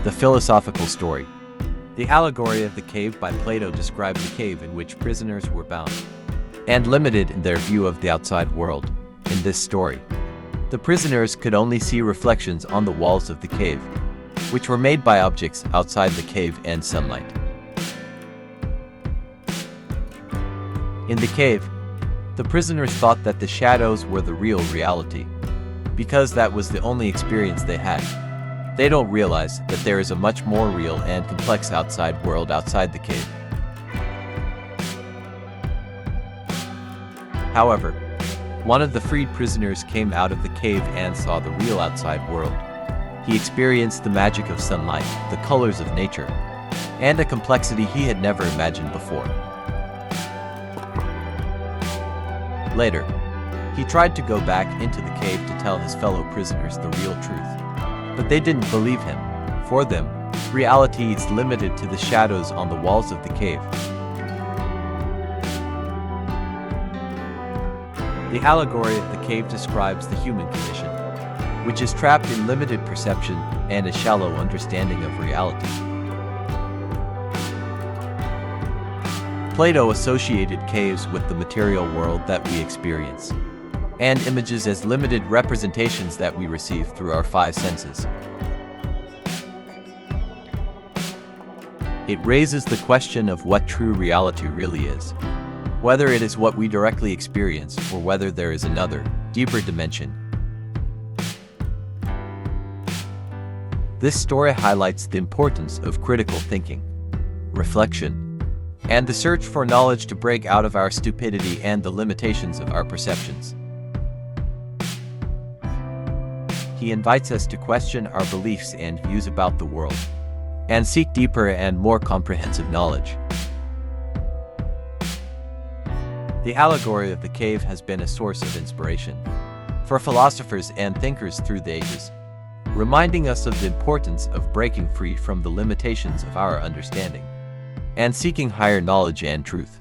The philosophical story. The Allegory of the Cave by Plato describes the cave in which prisoners were bound and limited in their view of the outside world. In this story, the prisoners could only see reflections on the walls of the cave, which were made by objects outside the cave and sunlight. In the cave, the prisoners thought that the shadows were the real reality, because that was the only experience they had. They don't realize that there is a much more real and complex outside world outside the cave. However, one of the freed prisoners came out of the cave and saw the real outside world. He experienced the magic of sunlight, the colors of nature, and a complexity he had never imagined before. Later, he tried to go back into the cave to tell his fellow prisoners the real truth, but they didn't believe him. For them, reality is limited to the shadows on the walls of the cave. The allegory of the cave describes the human condition, which is trapped in limited perception and a shallow understanding of reality. Plato associated caves with the material world that we experience, and images as limited representations that we receive through our five senses. It raises the question of what true reality really is, whether it is what we directly experience or whether there is another, deeper dimension. This story highlights the importance of critical thinking, reflection, and the search for knowledge to break out of our stupidity and the limitations of our perceptions. He invites us to question our beliefs and views about the world, and seek deeper and more comprehensive knowledge. The allegory of the cave has been a source of inspiration for philosophers and thinkers through the ages, reminding us of the importance of breaking free from the limitations of our understanding and seeking higher knowledge and truth.